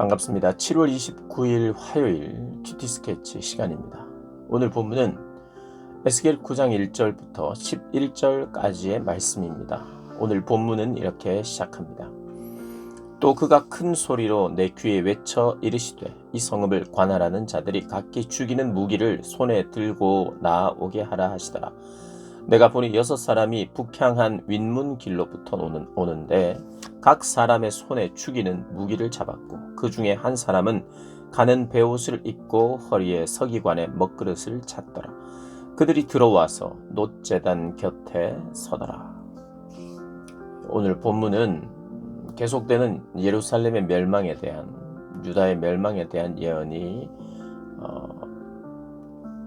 반갑습니다. 7월 29일 화요일 큐티 스케치 시간입니다. 오늘 본문은 에스겔 9장 1절부터 11절까지의 말씀입니다. 오늘 본문은 이렇게 시작합니다. 또 그가 큰 소리로 내 귀에 외쳐 이르시되 이 성읍을 관할하는 자들이 각기 죽이는 무기를 손에 들고 나오게 하라 하시더라. 내가 보니 6사람이 북향한 윗문 길로부터 오는데 각 사람의 손에 죽이는 무기를 잡았고 그 중에 한 사람은 가는 베옷을 입고 허리에 서기관의 먹그릇을 찼더라. 그들이 들어와서 놋제단 곁에 서더라. 오늘 본문은 계속되는 예루살렘의 멸망에 대한, 유다의 멸망에 대한 예언이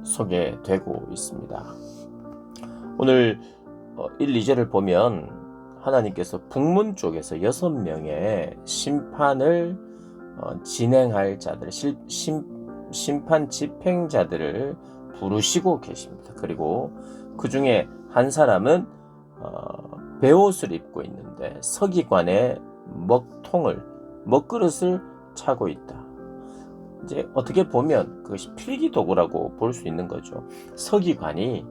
소개되고 있습니다. 오늘 1, 2절을 보면 하나님께서 북문 쪽에서 6명의 심판을 진행할 자들, 심판 집행자들을 부르시고 계십니다. 그리고 그 중에 한 사람은 베옷을 입고 있는데 서기관의 먹그릇을 차고 있다. 이제 어떻게 보면 그것이 필기도구라고 볼 수 있는 거죠. 서기관이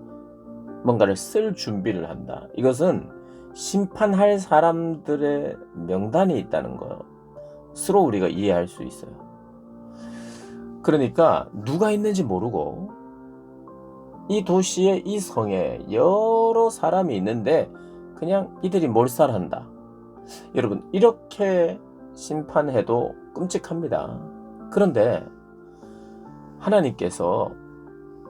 뭔가를 쓸 준비를 한다. 이것은 심판할 사람들의 명단이 있다는 것으로 우리가 이해할 수 있어요. 그러니까 누가 있는지 모르고 이 도시에, 이 성에 여러 사람이 있는데 그냥 이들이 몰살한다. 여러분, 이렇게 심판해도 끔찍합니다. 그런데 하나님께서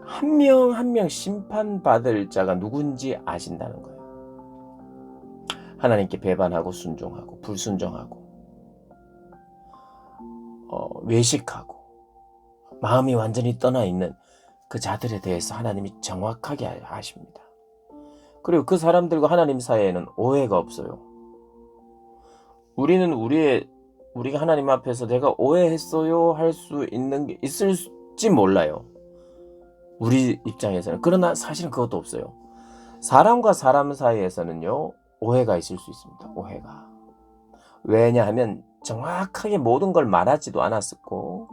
한 명 한 명 심판받을 자가 누군지 아신다는 거예요. 하나님께 배반하고 순종하고 불순종하고 외식하고 마음이 완전히 떠나 있는 그 자들에 대해서 하나님이 정확하게 아십니다. 그리고 그 사람들과 하나님 사이에는 오해가 없어요. 우리는 우리가 하나님 앞에서 내가 오해했어요 할 수 있는 게 있을지 몰라요. 우리 입장에서는. 그러나 사실은 그것도 없어요. 사람과 사람 사이에서는요, 오해가 있을 수 있습니다. 오해가. 왜냐하면 정확하게 모든 걸 말하지도 않았었고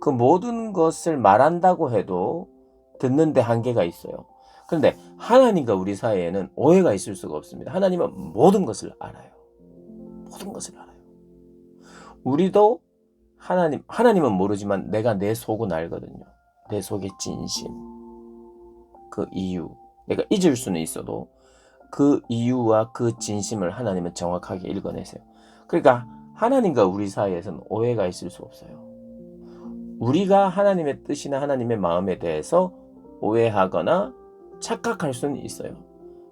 그 모든 것을 말한다고 해도 듣는데 한계가 있어요. 그런데 하나님과 우리 사이에는 오해가 있을 수가 없습니다. 하나님은 모든 것을 알아요. 모든 것을 알아요. 우리도 하나님은 모르지만 내가 내 속은 알거든요. 내 속의 진심, 그 이유, 내가 잊을 수는 있어도 그 이유와 그 진심을 하나님은 정확하게 읽어내세요. 그러니까 하나님과 우리 사이에서는 오해가 있을 수 없어요. 우리가 하나님의 뜻이나 하나님의 마음에 대해서 오해하거나 착각할 수는 있어요.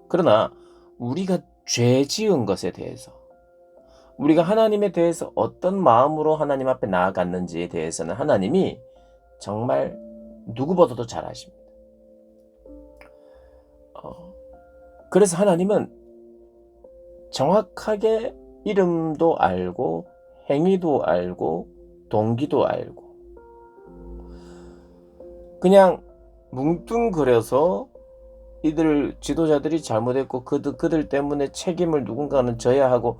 그러나 우리가 죄 지은 것에 대해서, 우리가 하나님에 대해서 어떤 마음으로 하나님 앞에 나아갔는지에 대해서는 하나님이 정말 누구보다도 잘 아십니다. 그래서 하나님은 정확하게 이름도 알고 행위도 알고 동기도 알고 그냥 뭉뚱그려서 이들 지도자들이 잘못했고 그들 때문에 책임을 누군가는 져야 하고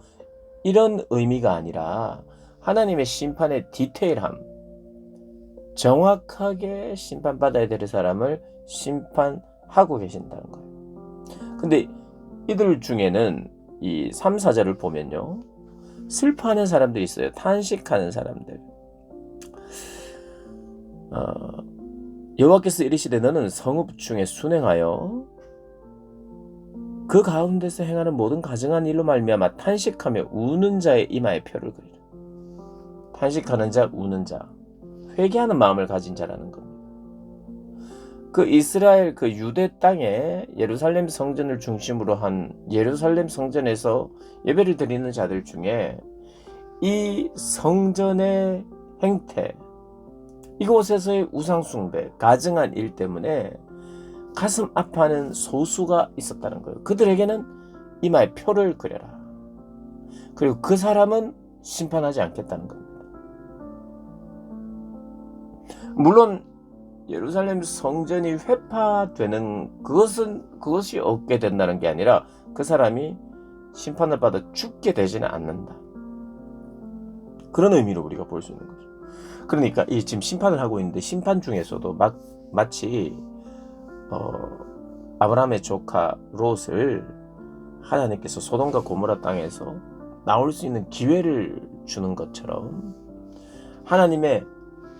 이런 의미가 아니라 하나님의 심판의 디테일함, 정확하게 심판받아야 될 사람을 심판하고 계신다는 거예요. 근데 이들 중에는 이 3, 4절을 보면요, 슬퍼하는 사람들이 있어요. 탄식하는 사람들. 여호와께서 이르시되 너는 성읍 중에 순행하여 그 가운데서 행하는 모든 가증한 일로 말미암아 탄식하며 우는 자의 이마에 표를 그리라. 탄식하는 자, 우는 자, 회개하는 마음을 가진 자라는 겁니다. 그 이스라엘, 그 유대 땅에 예루살렘 성전을 중심으로 한 예루살렘 성전에서 예배를 드리는 자들 중에 이 성전의 행태, 이곳에서의 우상숭배, 가증한 일 때문에 가슴 아파하는 소수가 있었다는 거예요. 그들에게는 이마에 표를 그려라. 그리고 그 사람은 심판하지 않겠다는 겁니다. 물론 예루살렘 성전이 회파되는 그것이 없게 된다는 게 아니라 그 사람이 심판을 받아 죽게 되지는 않는다. 그런 의미로 우리가 볼 수 있는 거죠. 그러니까 이 지금 심판을 하고 있는데 심판 중에서도 마치 아브라함의 조카 롯을 하나님께서 소돔과 고모라 땅에서 나올 수 있는 기회를 주는 것처럼 하나님의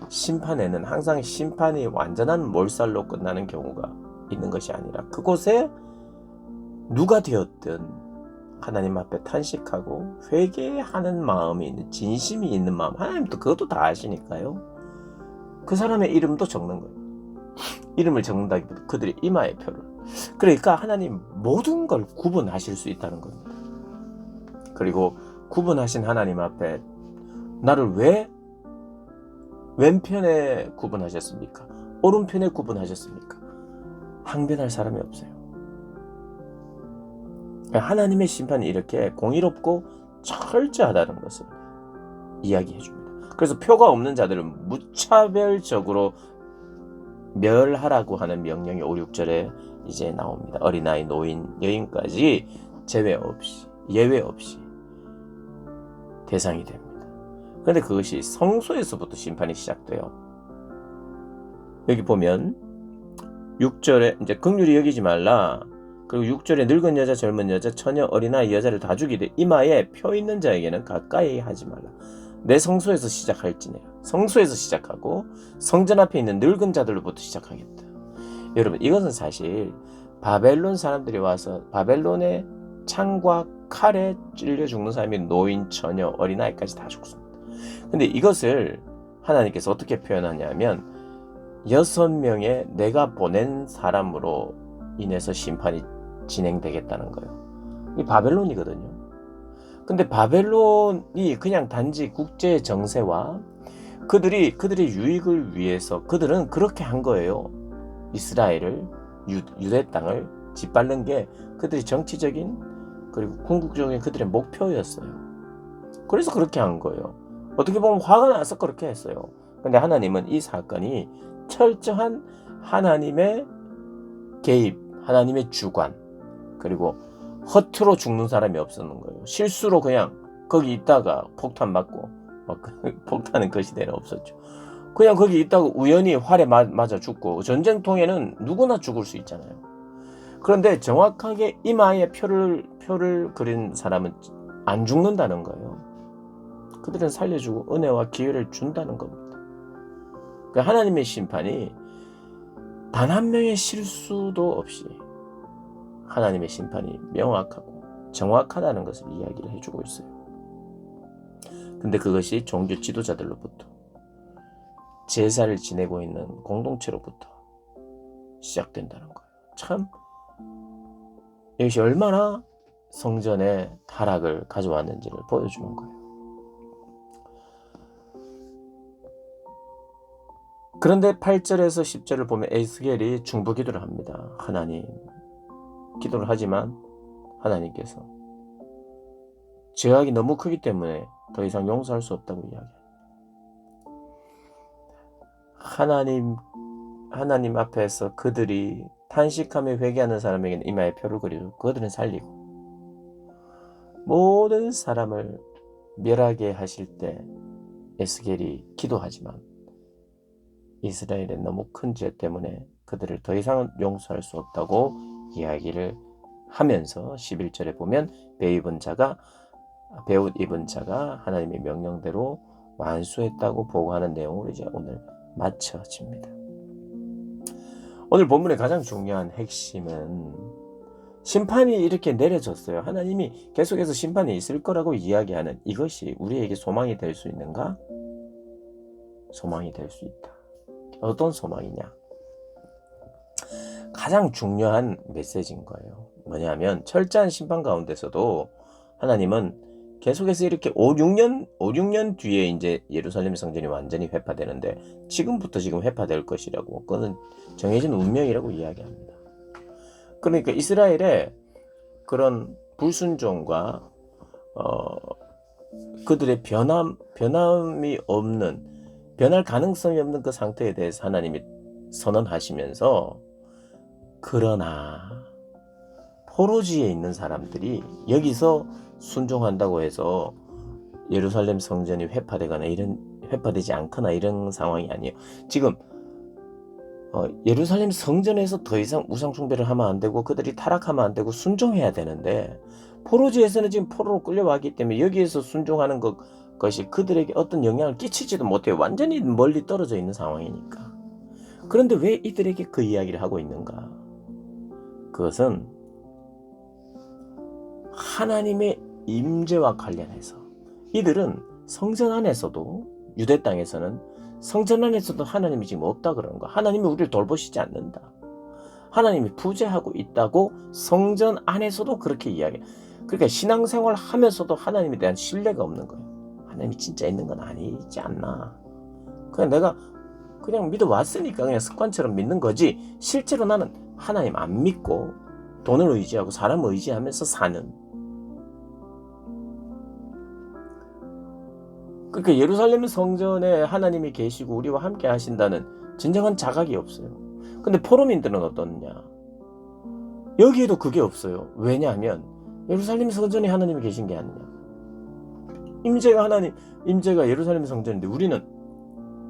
심판에는 항상 심판이 완전한 몰살로 끝나는 경우가 있는 것이 아니라 그곳에 누가 되었든 하나님 앞에 탄식하고 회개하는 마음이 있는, 진심이 있는 마음, 하나님도 그것도 다 아시니까요. 그 사람의 이름도 적는 거예요. 이름을 적는다기보다 그들의 이마의 표를. 그러니까 하나님 모든 걸 구분하실 수 있다는 겁니다. 그리고 구분하신 하나님 앞에 나를 왜 왼편에 구분하셨습니까? 오른편에 구분하셨습니까? 항변할 사람이 없어요. 하나님의 심판이 이렇게 공의롭고 철저하다는 것을 이야기해 줍니다. 그래서 표가 없는 자들은 무차별적으로 멸하라고 하는 명령이 5, 6절에 이제 나옵니다. 어린아이, 노인, 여인까지 제외 없이, 예외 없이 대상이 됩니다. 그런데 그것이 성소에서부터 심판이 시작돼요. 여기 보면 6절에 이제 긍휼히 여기지 말라. 그리고 6절에 늙은 여자, 젊은 여자, 처녀, 어린아이, 여자를 다 죽이되 이마에 표 있는 자에게는 가까이 하지 말라. 내 성소에서 시작할지니라. 성소에서 시작하고 성전 앞에 있는 늙은 자들로부터 시작하겠다. 여러분, 이것은 사실 바벨론 사람들이 와서 바벨론의 창과 칼에 찔려 죽는 사람이 노인, 처녀, 어린아이까지 다 죽습니다. 근데 이것을 하나님께서 어떻게 표현하냐면 6명의 내가 보낸 사람으로 인해서 심판이 진행되겠다는 거예요. 이 바벨론이거든요. 근데 바벨론이 그냥 단지 국제 정세와 그들의 유익을 위해서 그들은 그렇게 한 거예요. 이스라엘을, 유대 땅을 짓밟는 게 그들의 정치적인 그리고 궁극적인 그들의 목표였어요. 그래서 그렇게 한 거예요. 어떻게 보면 화가 나서 그렇게 했어요. 근데 하나님은 이 사건이 철저한 하나님의 개입, 하나님의 주관, 그리고 허투루 죽는 사람이 없었는 거예요. 실수로 그냥 거기 있다가 폭탄 맞고, 폭탄은 그 시대는 없었죠. 그냥 거기 있다가 우연히 활에 맞아 죽고, 전쟁통에는 누구나 죽을 수 있잖아요. 그런데 정확하게 이마에 표를 그린 사람은 안 죽는다는 거예요. 그들은 살려주고 은혜와 기회를 준다는 겁니다. 그러니까 하나님의 심판이 단 한 명의 실수도 없이 하나님의 심판이 명확하고 정확하다는 것을 이야기를 해주고 있어요. 근데 그것이 종교 지도자들로부터, 제사를 지내고 있는 공동체로부터 시작된다는 거예요. 참 이것이 얼마나 성전의 타락을 가져왔는지를 보여주는 거예요. 그런데 8절에서 10절을 보면 에스겔이 중보기도를 합니다. 하나님, 기도를 하지만 하나님께서 죄악이 너무 크기 때문에 더 이상 용서할 수 없다고 이야기해요. 하나님 앞에서 그들이 탄식하며 회개하는 사람에게는 이마에 표를 그리고 그들은 살리고, 모든 사람을 멸하게 하실 때 에스겔이 기도하지만 이스라엘의 너무 큰 죄 때문에 그들을 더 이상 용서할 수 없다고 이야기를 하면서 11절에 보면 배옷 입은 자가 하나님의 명령대로 완수했다고 보고하는 내용으로 이제 오늘 마쳐집니다. 오늘 본문의 가장 중요한 핵심은 심판이 이렇게 내려졌어요. 하나님이 계속해서 심판이 있을 거라고 이야기하는 이것이 우리에게 소망이 될 수 있는가? 소망이 될 수 있다. 어떤 소망이냐? 가장 중요한 메시지인 거예요. 뭐냐면 철저한 심판 가운데서도 하나님은 계속해서 이렇게 5-6년 뒤에 이제 예루살렘 성전이 완전히 회파되는데 지금부터 지금 회파될 것이라고, 그거는 정해진 운명이라고 이야기합니다. 그러니까 이스라엘의 그런 불순종과 그들의 변함이 없는, 변할 가능성이 없는 그 상태에 대해서 하나님이 선언하시면서, 그러나 포로지에 있는 사람들이 여기서 순종한다고 해서 예루살렘 성전이 회파되거나 회파되지 않거나 이런 상황이 아니에요. 지금 예루살렘 성전에서 더 이상 우상 숭배를 하면 안 되고 그들이 타락하면 안 되고 순종해야 되는데, 포로지에서는 지금 포로로 끌려왔기 때문에 여기에서 순종하는 것이 그들에게 어떤 영향을 끼치지도 못해요. 완전히 멀리 떨어져 있는 상황이니까. 그런데 왜 이들에게 그 이야기를 하고 있는가? 그것은 하나님의 임재와 관련해서, 이들은 성전 안에서도, 유대 땅에서는 성전 안에서도 하나님이 지금 없다 그러는 거야. 하나님이 우리를 돌보시지 않는다. 하나님이 부재하고 있다고 성전 안에서도 그렇게 이야기해. 그러니까 신앙생활 하면서도 하나님에 대한 신뢰가 없는 거예요. 하나님이 진짜 있는 건 아니지 않나. 그냥 내가 그냥 믿어왔으니까 그냥 습관처럼 믿는 거지, 실제로 나는 하나님 안 믿고 돈을 의지하고 사람을 의지하면서 사는. 그러니까 예루살렘 성전에 하나님이 계시고 우리와 함께 하신다는 진정한 자각이 없어요. 근데 포로민들은 어떻냐? 여기에도 그게 없어요. 왜냐하면 예루살렘 성전에 하나님이 계신 게 아니냐. 임재가 예루살렘 성전인데 우리는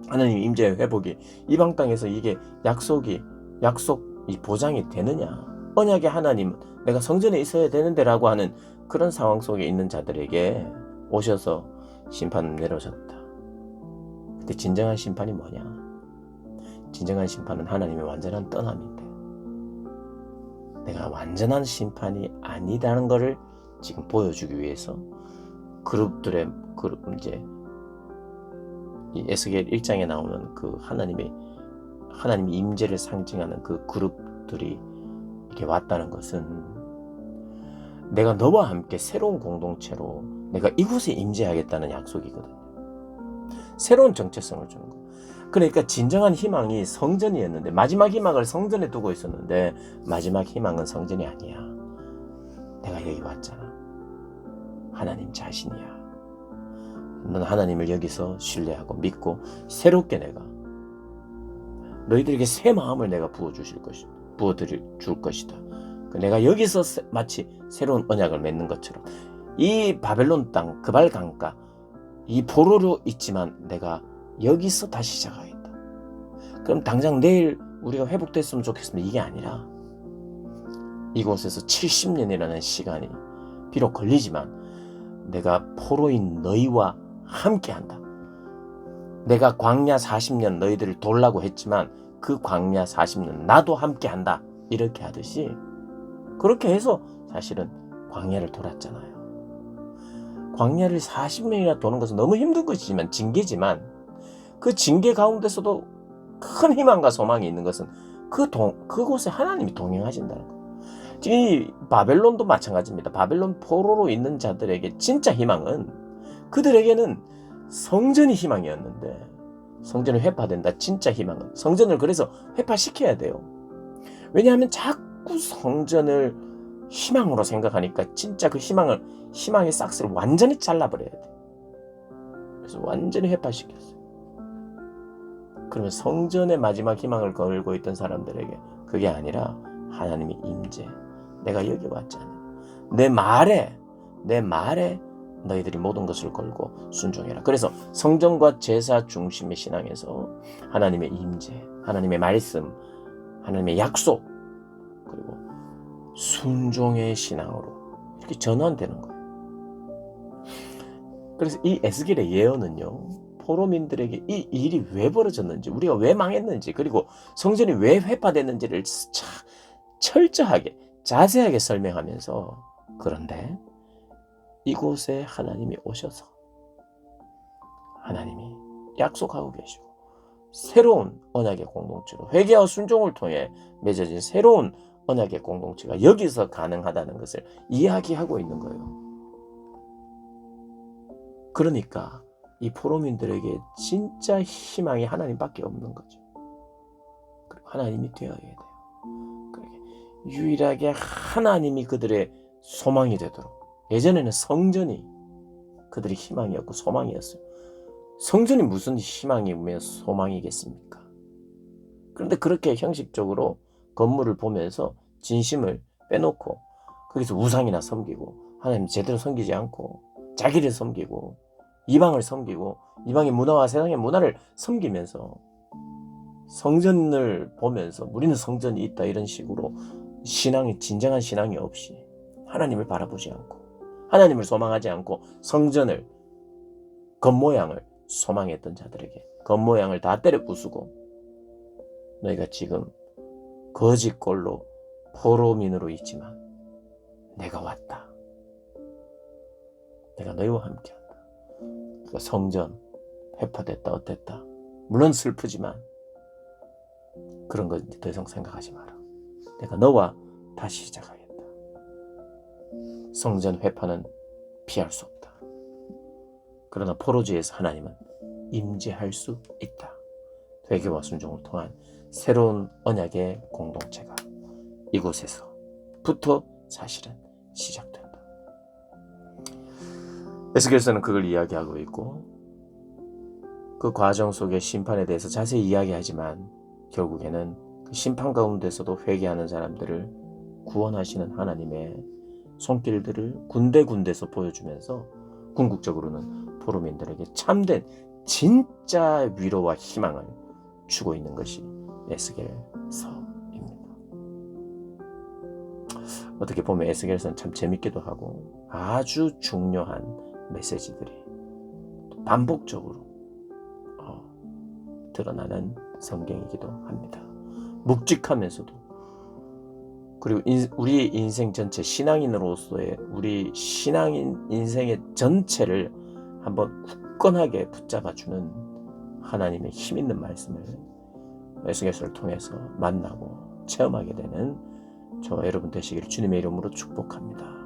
하나님 임재 회복이 이방 땅에서 이게 약속이 보장이 되느냐? 언약의 하나님, 내가 성전에 있어야 되는데라고 하는 그런 상황 속에 있는 자들에게 오셔서 심판을 내려졌다. 근데 진정한 심판이 뭐냐? 진정한 심판은 하나님의 완전한 떠남인데, 내가 완전한 심판이 아니다는 것을 지금 보여주기 위해서 이제 이 에스겔 1장에 나오는 그 하나님의 임재를 상징하는 그 그룹들이 이렇게 왔다는 것은, 내가 너와 함께 새로운 공동체로 내가 이곳에 임재하겠다는 약속이거든요. 새로운 정체성을 주는 거예요. 그러니까 진정한 희망이 성전이었는데, 마지막 희망을 성전에 두고 있었는데, 마지막 희망은 성전이 아니야. 내가 여기 왔잖아. 하나님 자신이야. 넌 하나님을 여기서 신뢰하고 믿고 새롭게 내가 너희들에게 새 마음을 내가 부어드릴 줄 것이다. 내가 여기서 마치 새로운 언약을 맺는 것처럼, 이 바벨론 땅 그발 강가 이 포로로 있지만 내가 여기서 다시 시작하겠다. 그럼 당장 내일 우리가 회복됐으면 좋겠습니다. 이게 아니라 이곳에서 70년이라는 시간이 비록 걸리지만 내가 포로인 너희와 함께한다. 내가 광야 40년 너희들을 돌라고 했지만 그 광야 40년 나도 함께한다. 이렇게 하듯이, 그렇게 해서 사실은 광야를 돌았잖아요. 광야를 40년이나 도는 것은 너무 힘든 것이지만, 징계지만, 그 징계 가운데서도 큰 희망과 소망이 있는 것은 그곳에 하나님이 동행하신다는 거예요. 이 바벨론도 마찬가지입니다. 바벨론 포로로 있는 자들에게 진짜 희망은, 그들에게는 성전이 희망이었는데 성전이 회파된다. 진짜 희망은 성전을 그래서 회파시켜야 돼요. 왜냐하면 자꾸 성전을 희망으로 생각하니까 진짜 그 희망의 싹스를 완전히 잘라버려야 돼. 그래서 완전히 회파시켰어요. 그러면 성전의 마지막 희망을 걸고 있던 사람들에게 그게 아니라 하나님의 임재, 내가 여기 왔잖아. 내 말에 너희들이 모든 것을 걸고 순종해라. 그래서 성전과 제사 중심의 신앙에서 하나님의 임재, 하나님의 말씀, 하나님의 약속, 그리고 순종의 신앙으로 이렇게 전환되는 거예요. 그래서 이 에스겔의 예언은요, 포로민들에게 이 일이 왜 벌어졌는지, 우리가 왜 망했는지, 그리고 성전이 왜 회파됐는지를 철저하게 자세하게 설명하면서, 그런데 이곳에 하나님이 오셔서 하나님이 약속하고 계시고 새로운 언약의 공동체로 회개와 순종을 통해 맺어진 새로운 언약의 공동체가 여기서 가능하다는 것을 이야기하고 있는 거예요. 그러니까 이 포로민들에게 진짜 희망이 하나님밖에 없는 거죠. 그리고 하나님이 되어야 돼요. 유일하게 하나님이 그들의 소망이 되도록. 예전에는 성전이 그들의 희망이었고 소망이었어요. 성전이 무슨 희망이며 소망이겠습니까? 그런데 그렇게 형식적으로 건물을 보면서 진심을 빼놓고 거기서 우상이나 섬기고 하나님 제대로 섬기지 않고 자기를 섬기고 이방을 섬기고 이방의 문화와 세상의 문화를 섬기면서 성전을 보면서 우리는 성전이 있다 이런 식으로 신앙이 진정한 신앙이 없이 하나님을 바라보지 않고 하나님을 소망하지 않고 성전을 겉모양을 소망했던 자들에게 겉모양을 다 때려 부수고 너희가 지금 거짓골로 포로민으로 있지만 내가 왔다. 내가 너희와 함께한다. 그러니까 성전 회파됐다 어땠다. 물론 슬프지만 그런 거 더 이상 생각하지 마라. 내가 너와 다시 시작하겠다. 성전 회파는 피할 수 없다. 그러나 포로지에서 하나님은 임재할 수 있다. 회개와 순종을 통한 새로운 언약의 공동체가 이곳에서부터 사실은 시작된다. 에스겔서는 그걸 이야기하고 있고 그 과정 속의 심판에 대해서 자세히 이야기하지만 결국에는 그 심판 가운데서도 회개하는 사람들을 구원하시는 하나님의 손길들을 군데군데서 보여주면서 궁극적으로는 포로민들에게 참된 진짜 위로와 희망을 주고 있는 것이 에스겔서입니다. 어떻게 보면 에스겔서는 참 재밌기도 하고 아주 중요한 메시지들이 반복적으로 드러나는 성경이기도 합니다. 묵직하면서도 그리고 우리 인생 전체 신앙인으로서의 우리 신앙인 인생의 전체를 한번 굳건하게 붙잡아주는 하나님의 힘있는 말씀을 에스겔서를 통해서 만나고 체험하게 되는 저와 여러분 되시기를 주님의 이름으로 축복합니다.